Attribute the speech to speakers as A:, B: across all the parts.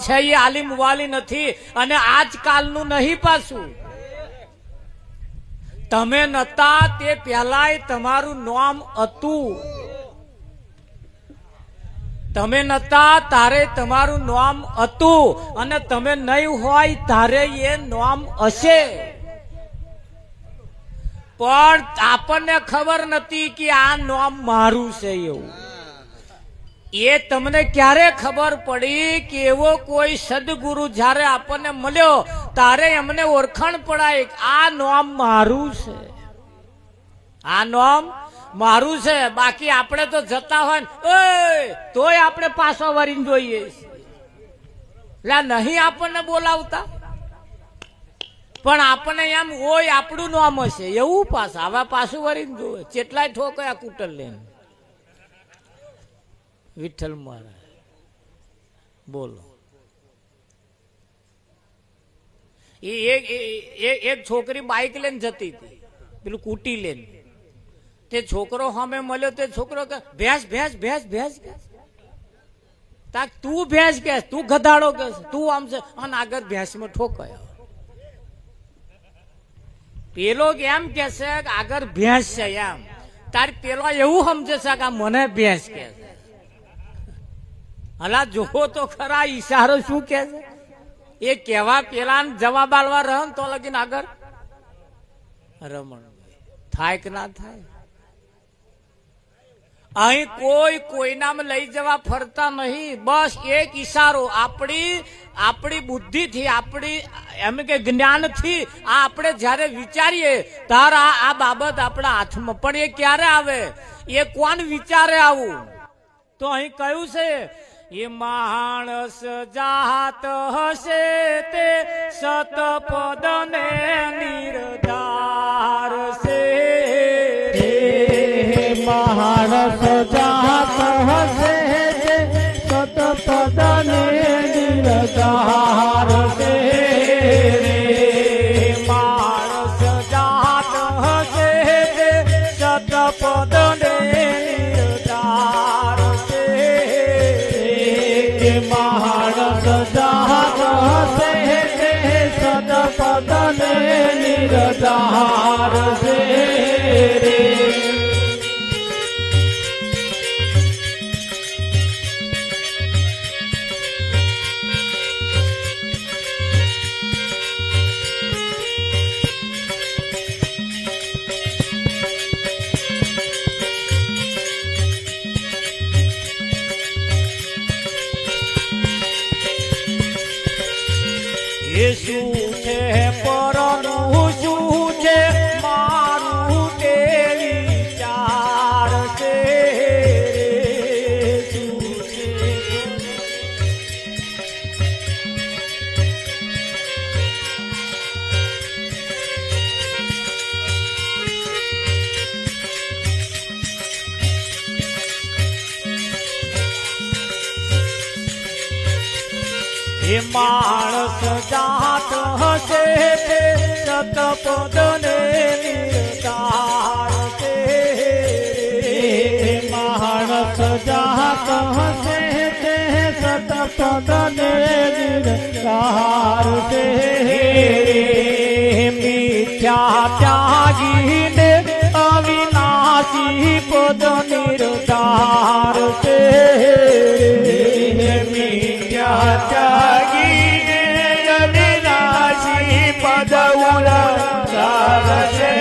A: છે એ આલિમ વાલી નથી અને આજકાલનું નહીં પાછું. તમે નતા તે પહેલાય તમારું નામ હતું. તમે નતા તારે તમારું નામ હતું અને તમે નહીં હોય તારે એ નામ હશે. પણ આપણને ખબર નથી કે આ નામ મારું છે એવું. એ તમને ક્યારે ખબર પડી કે એવો કોઈ સદગુરુ જ્યારે આપણને મળ્યો ત્યારે એમને ઓળખાણ પડાય આ નામ મારું છે, આ નામ મારું છે. બાકી આપણે તો જતા હોય ને તોય આપણે પાછો વળીને જોઈએ એટલે નહીં આપણને બોલાવતા, પણ આપણને એમ હોય આપણું નામ હશે એવું. પાછા હવે પાછું વળીને જોવે કેટલાય ઠોકયા કુટર લઈને. વિઠ્ઠલ મહારાજ બોલો. એક છોકરી બાઇક લઈને જતી હતી, પેલું કુટી લઈને. તે છોકરો સામે મળ્યો. તે છોકરો કે ભેંસ ભેંસ ભેંસ ભેંસ કે તું ભેંસ કે તું ગધાડો કે તું આમ છે અને આગળ ભેંસમાં ઠોકાયો. પેલો એમ કે છે કે આગળ ભેંસ છે એમ. તાર પેલો એવું સમજે છે કે મને ભેંસ કે છે. હલા જોવો તો ખરા ઈશારો શું કે છે એ કેવા પેલા જવાબ આલવા રહે તો લગીને આગળ રમણ થાય કે ના થાય. અહીં કોઈ કોઈનામાં લઈ જવા ફરતા નહીં. બસ એક ઈશારો આપણી બુદ્ધિથી આપણી એમ કે જ્ઞાનથી આ આપણે જયારે વિચારીએ ત્યારે આ બાબત આપણા હાથમાં. પણ એ ક્યારે આવે? એ કોણ વિચારે આવું? તો અહીં કયું છે એ માણસ જાત હશે તે સતપદ ને નિર્ધાર છે.
B: માણસ જાત હશે તે સતપદ ને નિર્ધાર છે.
A: માણસ જાત હશે તે સતપદ ને નિર્ધાર છે.
B: માણસ જાત હશે તે સતપદ ને નિર્ધાર છે.
A: એ શું છે પરનું શું છે મારું તે વિચાર છે. શું છે એ માણસ જાત હશે તે સતપદ ને નિર્ધાર છે.
B: માણસ જાત હશે તે સતપદ ને નિર્ધાર છે.
A: મિથ્યા ત્યાગીને અવિનાશી પદ નિર્ધાર છે.
B: મિથ્યા ત્યાગીને અવિનાશી પદ નિર્ધાર છે.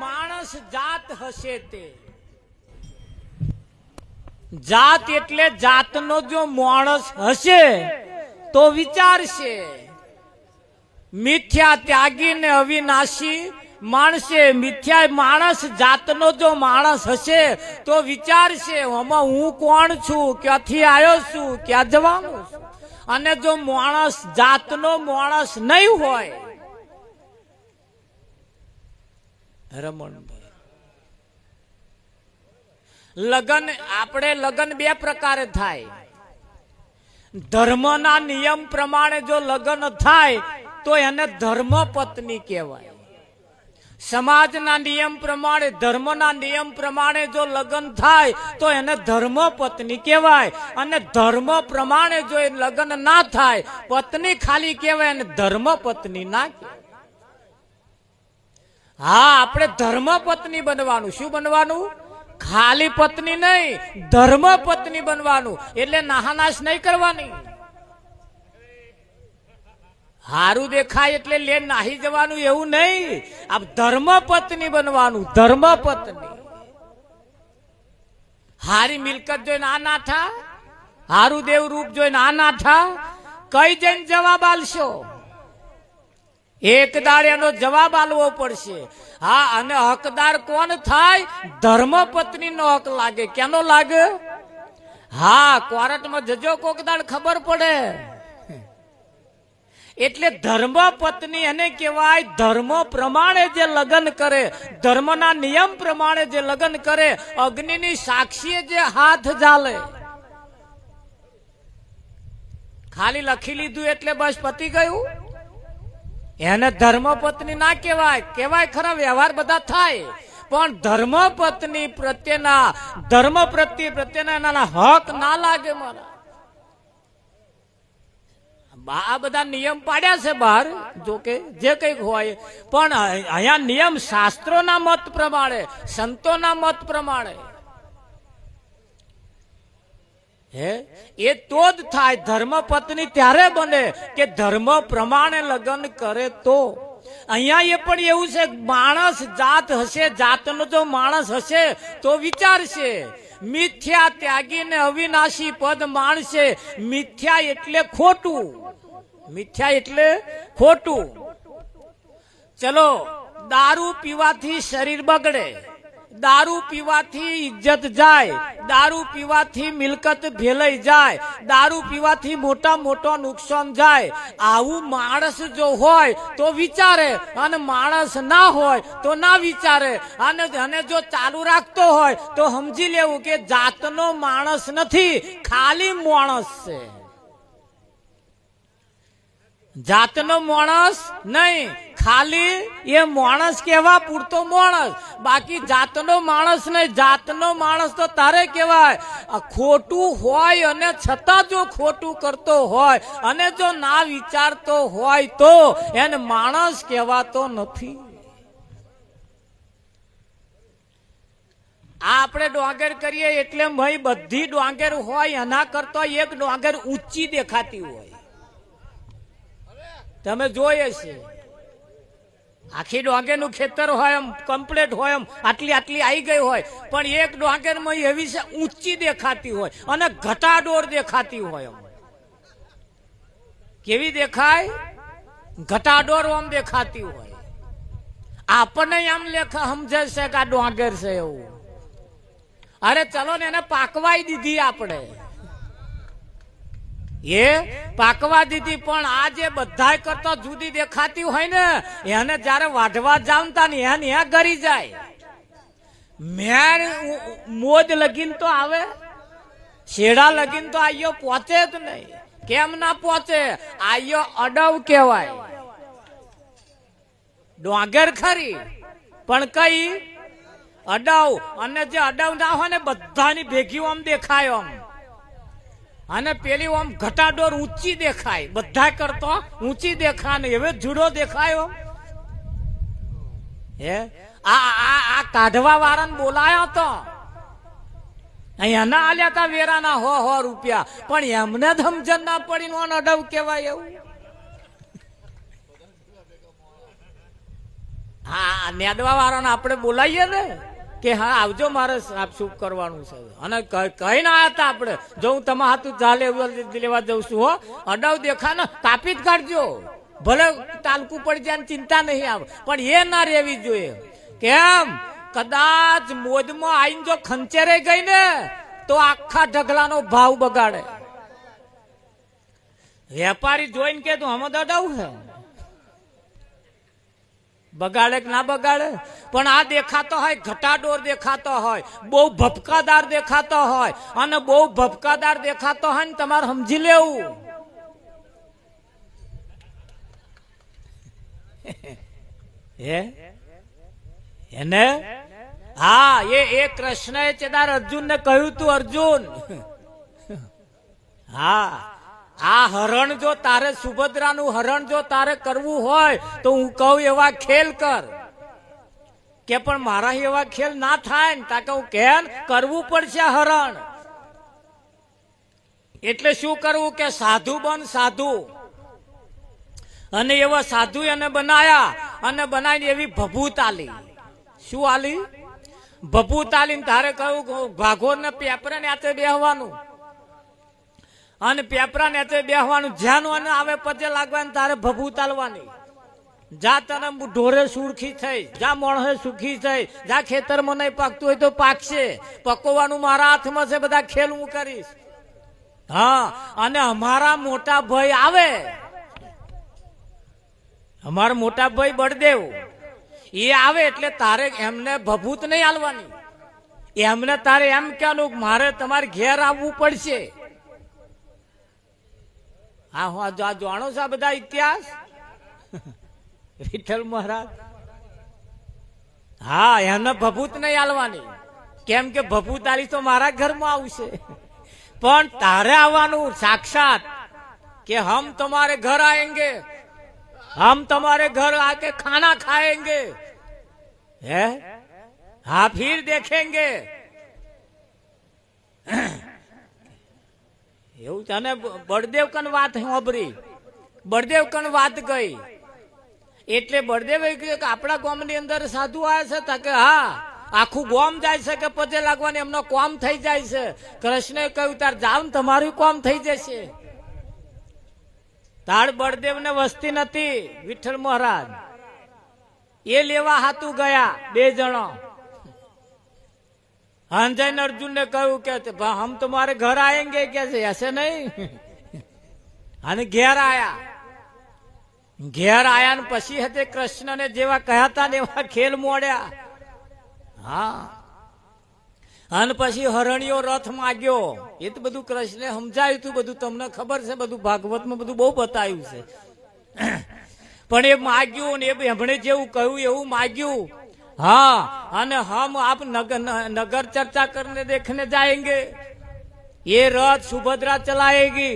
A: માણસ જાત હશે તે. જાત એટલે જાતનો જો માણસ હશે તો વિચારશે. મિથ્યા ત્યાગી ને અવિનાશી માણસે મિથ્યા માણસ જાતનો જો માણસ હશે તો વિચારશે આમાં હું કોણ છું, ક્યાંથી આવ્યો છું, ક્યાં જવાનો છું. અને જો માણસ જાતનો માણસ નહીં હોય રમણભાઈ, લગન આપણે લગન બે પ્રકારે થાય. ધર્મના નિયમ પ્રમાણે જો લગ્ન થાય તો એને ધર્મ પત્ની કહેવાય. સમાજના નિયમ પ્રમાણે, ધર્મના નિયમ પ્રમાણે જો લગ્ન થાય તો એને ધર્મ પત્ની કહેવાય. અને ધર્મ પ્રમાણે જો એ લગ્ન ના થાય, પત્ની ખાલી કહેવાય અને ધર્મ પત્ની ના કહેવાય. હા, આપણે ધર્મ પત્ની બનવાનું. શું બનવાનું? ખાલી પત્ની નહીં, ધર્મ પત્ની બનવાનું. એટલે નાહાનાશ નહીં કરવાની. હારું દેખાય એટલે લે નાહી જવાનું એવું નહીં. આ ધર્મ પત્ની બનવાનું. ધર્મ પત્ની. હારી મિલકત જોઈને આ નાઠા, હારું દેવ રૂપ જોઈને આ નાઠા, કઈ જઈને જવાબ આલશો? એક દાડે એનો જવાબ આલવો પડશે. હા, અને હકદાર કોણ થાય? ધર્મ પત્ની નો હક લાગે. કેનો લાગે? હા, કોર્ટમાં જજો કોક દાડ ખબર પડે. એટલે ધર્મ પત્ની એને કહેવાય. ધર્મ પ્રમાણે જે લગ્ન કરે, ધર્મના નિયમ પ્રમાણે જે લગ્ન કરે, અગ્નિની સાક્ષીએ જે હાથ ઝાલે. ખાલી લખી લીધું એટલે બસ પતી ગયું, એને ધર્મ પત્ની ના કહેવાય. કહેવાય ખરા, વ્યવહાર બધા થાય, પણ ધર્મ પત્ની પ્રત્યેના, ધર્મ પ્રત્યેના એના હક ના લાગે. મારા આ બધા નિયમ પાડ્યા છે બહાર, જો કે જે કઈક હોય, પણ અહીંયા નિયમ શાસ્ત્રોના મત પ્રમાણે, સંતોના મત પ્રમાણે એ તો જ થાય. ધર્મ પત્ની ત્યારે બને કે ધર્મ પ્રમાણે લગ્ન કરે તો. અહીંયા એ પણ એવું છે, માણસ જાત હશે, જાતનો જો માણસ હશે તો વિચારશે. મિથ્યા ત્યાગીને અવિનાશી પદ માણશે. મિથ્યા એટલે ખોટું. મિથ્યા એટલે ખોટું. ચલો, દારૂ પીવાથી શરીર બગડે, દારૂ પીવાથી ઇજ્જત જાય, દારૂ પીવાથી મિલકત ભેલાઈ જાય, દારૂ પીવાથી મોટો નુકસાન જાય. આવું માણસ જો હોય તો વિચારે, અને માણસ ના હોય તો ના વિચારે. અને જો ચાલુ રાખતો હોય તો સમજી લેવું કે જાતનો માણસ નથી, ખાલી માણસ છે. જાતનો માણસ નહીં, ખાલી એ માણસ કેવા પૂરતો માણસ. બાકી જાતનો માણસ નહીં. જાતનો માણસ તો તારે કહેવાય ખોટું હોય અને છતાં જો ખોટું કરતો હોય અને જો ના વિચારતો હોય તો એને માણસ કહેવાતો નથી. આ આપણે ડોંગર કરીએ એટલે ભાઈ બધી ડોંગર હોય એના કરતા એક ડોંગર ઊંચી દેખાતી હોય. તમે જોઈએ છે, આખી ડોંગરનું ખેતર હોય એમ કમ્પ્લીટ હોય એમ આટલી આવી ગઈ હોય, પણ એક ડોંગરમાં એવી છે ઊંચી દેખાતી હોય અને ઘટાડોળ દેખાતી હોય. એમ કેવી દેખાય? ઘટાડોળ આમ દેખાતી હોય. આપણને એમ લેખા સમજે છે કે આ ડોંગર છે એવું. અરે ચલો ને, એને પાકવાઈ દીધી આપણે, એ પાકવા દીધી, પણ આ જે બધા કરતા જુદી દેખાતી હોય ને, એને જયારે વાઢવા જાવતા ને એને ગરી જાય. મેર મોજ લગીન તો આવે, શેડા લગીન તો આયો પહોંચે જ નહીં. કેમ ના પહોંચે? આયો અડવ કહેવાય. ડોંગર ખરી પણ કઈ અડવ. અને જે અડવ ના હોય ને બધાની ભેગી આમ દેખાય આમ, અને પેલી આમ ઘટાડોર ઊંચી દેખાય, બધા કરતો ઊંચી દેખાય ને હવે જુડો દેખાયો. હે આ કાઢવા વાળાને બોલાયો તો એના આલ્યા તા વેરાના 100 રૂપિયા, પણ એમને સમજણ ના પડી નો અડવ કેવાય એવું. હા, નેદવા વાળાને આપણે બોલાવીએ ને કે હા આવજો, મારે સાફ સૂફ કરવાનું છે. અને કઈ ના હતા આપણે, જો હું તમારા હાથું ચાલે લેવા જઉં છું, હો અડાવ દેખા ને કાપી જ કાઢજો, ભલે તાલકું પડી જાય, ચિંતા નહીં આવે, પણ એ ના રહેવી જોઈએ. કેમ? કદાચ મોજમાં આવીને જો ખંચેરે ગઈ ને તો આખા ઢગલાનો ભાવ બગાડે. વેપારી જોઈને કે તું હમદ અડાવ હે, બગાડે કે ના બગાડે? પણ આ દેખાતો હોય ઘટાડોર દેખાતો હોય, બહુ ભપકાદાર દેખાતો હોય, અને બહુ ભપકાદાર દેખાતો હોય ને તમારે સમજી લેવું એને હા એ કૃષ્ણએ ચેદાર અર્જુનને કહ્યું તું, અર્જુન હા આ હરણ જો તારે સુભદ્રાનું હરણ જો તારે કરવું હોય તો હું કહું એવા ખેલ કર. કે પણ મારા એવા ખેલ ના થાય ને તાકે હું કેમ કરવું પડશે હરણ. એટલે શું કરવું કે સાધુ બન સાધુ. અને એવા સાધુ એને બનાયા અને બનાવીને એવી ભભૂત આલી. શું આલી? ભભૂત આલીને તારે કહ્યું ભાગોર ને પેપરા ને આતે બેહવાનું, અને પેપરા ને બેહવાનું, જ્યાં આવે પતે લાગવાની તારે ભભૂત આલવાની. જા તને ઢોરે સુરખી થઈ, જા મોણસે સુખી થઈ, જા ખેતરમાં નહીં પાકતું હોય તો પાકશે, પકવવાનું મારા હાથમાં છે, બધા ખેલ હું કરીશ. હા અને અમારા મોટા ભાઈ આવે, અમારા મોટા ભાઈ બળદેવ એ આવે એટલે તારે એમને ભભૂત નહીં આલવાની, એમને તારે એમ કહેવાનું મારે તમારે ઘેર આવવું પડશે. હા હું જાણો છો આ બધા ઇતિહાસ વિઠ્ઠલ મહારાજ. હા એમને ભભૂત નહીં આલવાની, કેમ કે ભભૂત આલી તો મારા ઘરમાં આવશે. પણ તારે આવવાનું સાક્ષાત કે હમ તમારે ઘર આएंगे, हम तुम्हारे घर आके खाना खाएंगे, है हाँ फिर देखेंगे. એવું તને બળદેવ કન વાત સાંભળી, બળદેવ કન વાત ગઈ એટલે બળદેવ કહ્યું કે આપણા ગામની અંદર સાધુ આવ્યા છે કે હા આખું ગામ જાય છે કે પગે લાગવાની એમનો કોમ થઈ જાય છે. કૃષ્ણે કહ્યું તાર જાવ ને તમારું કોમ થઈ જશે. તાળ બળદેવ ને વસ્તી નથી, વિઠ્ઠલ મહારાજ એ લેવા હાતું ગયા બે જણો. અંજન અર્જુન ને કહ્યું કે હમ તમારે ઘર આएंगे કે ऐसे नहीं. અને ઘેર આયા, ઘેર આયા ને પછી હતે કૃષ્ણ ને જેવા કહ્યા હતા ને એવા ખેલ મોડ્યા. હા અને પછી હરણીયો રથ માગ્યો. એ તો બધું કૃષ્ણે સમજાયું તું, બધું તમને ખબર છે, બધું ભાગવતમાં બધું બહુ બતાવ્યું છે. પણ એ માગ્યું ને એ એમણે જેવું કહ્યું એવું માગ્યું. हाँ અને हम आप नगर चर्चा करने देखने जाएंगे, ये रथ सुभद्रा चलाएगी,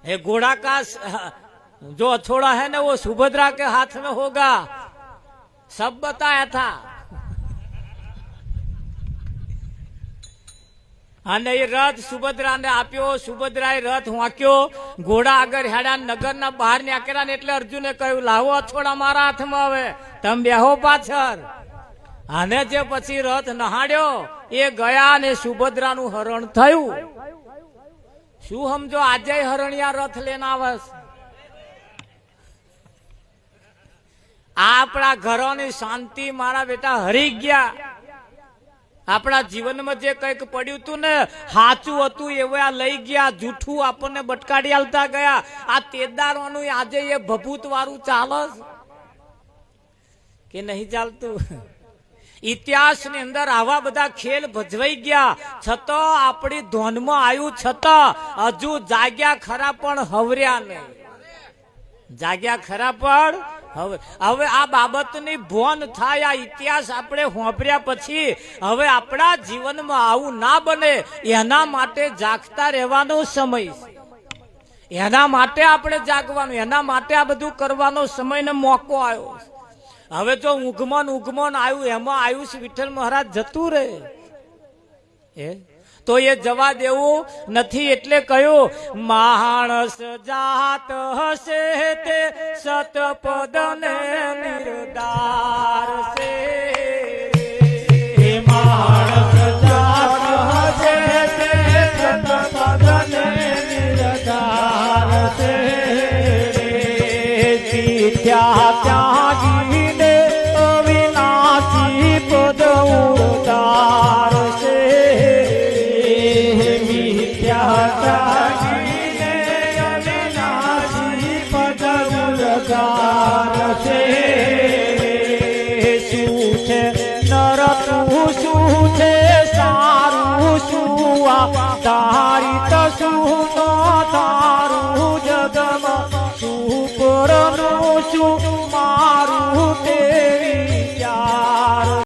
A: ये घोड़ा का जो अछोड़ा है ना वो सुभद्रा के हाथ में होगा, सब बताया था. અને એ રથ સુભદ્રા ને આપ્યો, સુભદ્રાએ રથ વાંક્યો, ઘોડા આગળ હેડા, નગર ના બહાર નીકળ્યા ને એટલે અર્જુને કહ્યું લાવો અછોડા મારા હાથમાં, હવે તમે બેહો પાછળ. અને જે પછી રથ નહાડ્યો એ ગયા ને સુભદ્રાનું હરણ થયું. શું સમજો આજે હરણિયા રથ લઈને આવે. આપણા ઘરોની શાંતિ મારા બેટા હરી ગયા. આપણા જીવનમાં જે કંઈક પડ્યું હતું ને સાચું હતું એવું આ લઈ ગયા, જૂઠું આપણને બટકાડી આલતા ગયા. આ તેદારોનું આજે એ ભભૂત વાળું ચાલે કે નહીં ચાલતું? ઇતિહાસ ની અંદર આવા બધા ખેલ ભજવાઈ ગયા, છતાં આપણી ધોનમાં આવ્યું, છતાં હજુ જાગ્યા ખરા પણ હવર્યા નહીં. જાગ્યા ખરા પણ હવે આ બાબતની ભોન થાય. આ ઇતિહાસ આપણે હોંભર્યા પછી હવે આપણા જીવનમાં આવું ના બને એના માટે જાગતા રહેવાનો સમય છે. એના માટે આપણે જાગવાનું, એના માટે આ બધું કરવાનો સમય ને મોકો આવ્યો. હવે જો ઊંઘમન આવ્યું એમાં આવ્યું છે વિઠ્ઠલ મહારાજ જતું રહે તો એ જવા દેવું નથી. એટલે કહ્યું માણસ જાત હશે તે સતપદ ને નિર્દાર છે.
B: માણસ જાત હશે તે સતપદ ને નિર્દાર છે. ત્યાં ત્યાગીને અવિનાશી પદ ઉતાર છે. મિથ્યા ત્યાગીને અવિનાશી પદ ઉતાર છે. છે નર તું શું છે સારું શું આ તારી તો શું તો તારું જગમાં શું પરનું શું